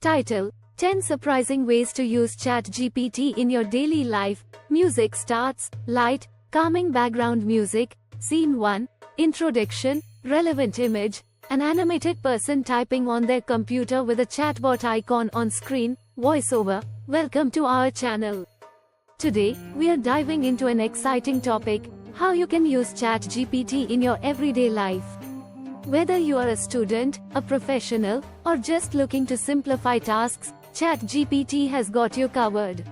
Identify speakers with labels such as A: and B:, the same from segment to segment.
A: Title: 10 Surprising Ways to Use ChatGPT in Your Daily Life. Music starts. Light, calming background music. Scene 1. Introduction. Relevant image. An animated person typing on their computer with a chatbot icon on screen. Voiceover. Welcome to our channel. Today, we are diving into an exciting topic: how you can use ChatGPT in your everyday life. Whether you are a student, a professional, or just looking to simplify tasks, ChatGPT has got you covered.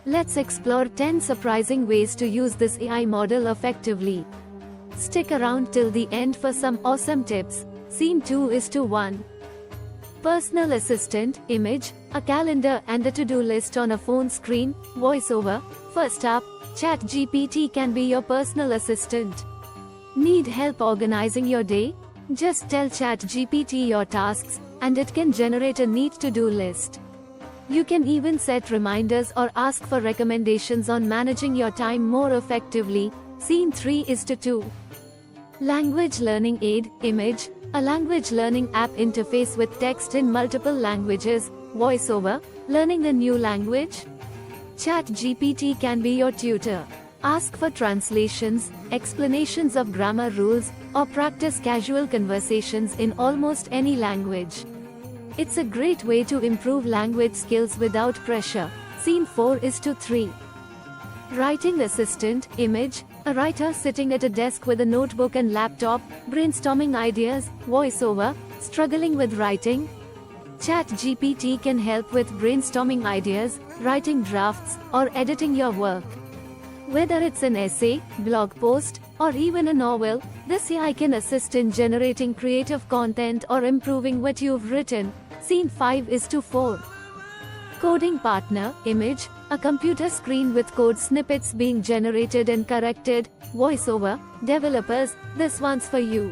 A: Let's explore 10 surprising ways to use this AI model effectively. Stick around till the end for some awesome tips. Scene 2:1. Personal assistant, image, a calendar and a to-do list on a phone screen. Voiceover. First up, ChatGPT can be your personal assistant. Need help organizing your day? Just tell ChatGPT your tasks, and it can generate a neat to-do list. You can even set reminders or ask for recommendations on managing your time more effectively. Scene 3:2. Language learning aid, image, a language learning app interface with text in multiple languages. Voiceover. Learning a new language? ChatGPT can be your tutor. Ask for translations, explanations of grammar rules, or practice casual conversations in almost any language. It's a great way to improve language skills without pressure. Scene 4:3. Writing assistant, image, a writer sitting at a desk with a notebook and laptop, brainstorming ideas. Voiceover. Struggling with writing? ChatGPT can help with brainstorming ideas, writing drafts, or editing your work. Whether it's an essay, blog post, or even a novel, this AI can assist in generating creative content or improving what you've written. Scene 5:4. Coding partner, image, a computer screen with code snippets being generated and corrected. Voiceover. Developers, this one's for you.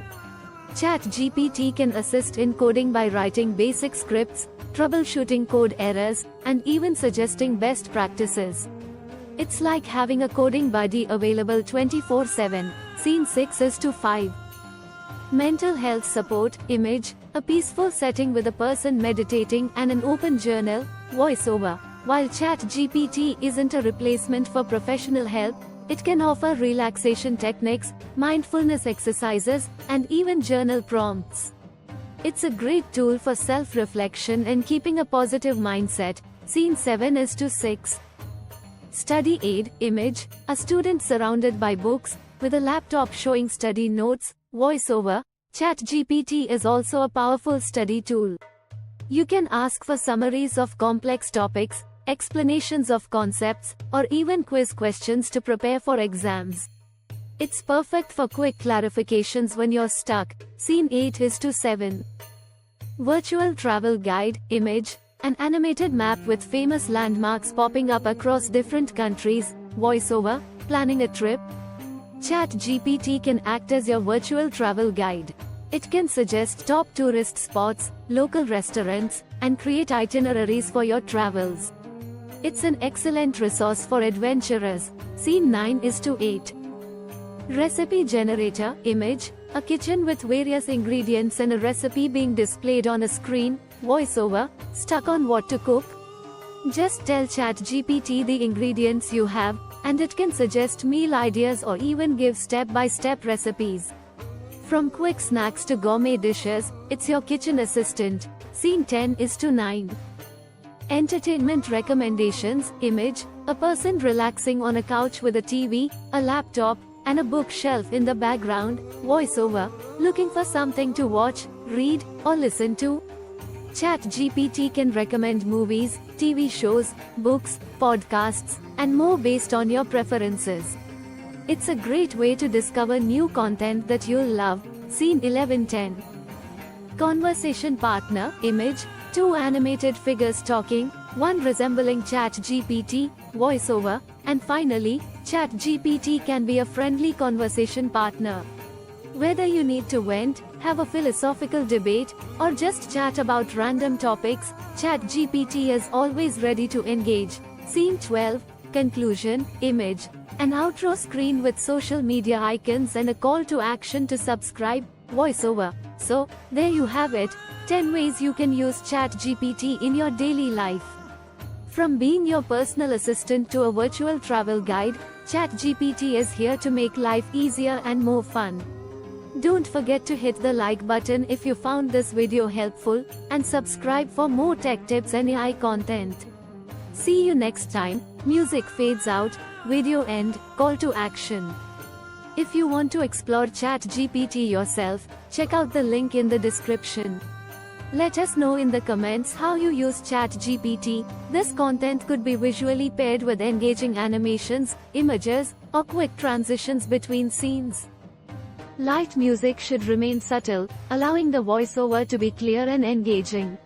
A: ChatGPT can assist in coding by writing basic scripts, troubleshooting code errors, and even suggesting best practices. It's like having a coding buddy available 24/7. Scene 6:5. Mental health support, image, a peaceful setting with a person meditating and an open journal. Voiceover. While ChatGPT isn't a replacement for professional help, it can offer relaxation techniques, mindfulness exercises, and even journal prompts. It's a great tool for self-reflection and keeping a positive mindset. Scene 7:6. Study aid, image, a student surrounded by books, with a laptop showing study notes. Voiceover. ChatGPT is also a powerful study tool. You can ask for summaries of complex topics, explanations of concepts, or even quiz questions to prepare for exams. It's perfect for quick clarifications when you're stuck. Scene 8:7. Virtual travel guide, image, an animated map with famous landmarks popping up across different countries. Voiceover. Planning a trip? ChatGPT can act as your virtual travel guide. It can suggest top tourist spots, local restaurants, and create itineraries for your travels. It's an excellent resource for adventurers. Scene 9:8. Recipe generator, image, a kitchen with various ingredients and a recipe being displayed on a screen. Voiceover. Stuck on what to cook? Just tell ChatGPT the ingredients you have, and it can suggest meal ideas or even give step-by-step recipes. From quick snacks to gourmet dishes, it's your kitchen assistant. Scene 10:9. Entertainment recommendations, image, a person relaxing on a couch with a TV, a laptop, and a bookshelf in the background. Voiceover. Looking for something to watch, read, or listen to? ChatGPT can recommend movies, TV shows, books, podcasts, and more based on your preferences. It's a great way to discover new content that you'll love. Scene 11:10. Conversation partner, image, two animated figures talking, one resembling ChatGPT. Voiceover. And finally, ChatGPT can be a friendly conversation partner. Whether you need to vent, have a philosophical debate, or just chat about random topics, ChatGPT is always ready to engage. Scene 12. Conclusion, image, an outro screen with social media icons and a call to action to subscribe. voiceover. So, there you have it, 10 ways you can use ChatGPT in your daily life. From being your personal assistant to a virtual travel guide, ChatGPT is here to make life easier and more fun. Don't forget to hit the like button if you found this video helpful, and subscribe for more tech tips and AI content. See you next time. Music fades out, video end, call to action. If you want to explore ChatGPT yourself, check out the link in the description. Let us know in the comments how you use ChatGPT. This content could be visually paired with engaging animations, images, or quick transitions between scenes. Light music should remain subtle, allowing the voiceover to be clear and engaging.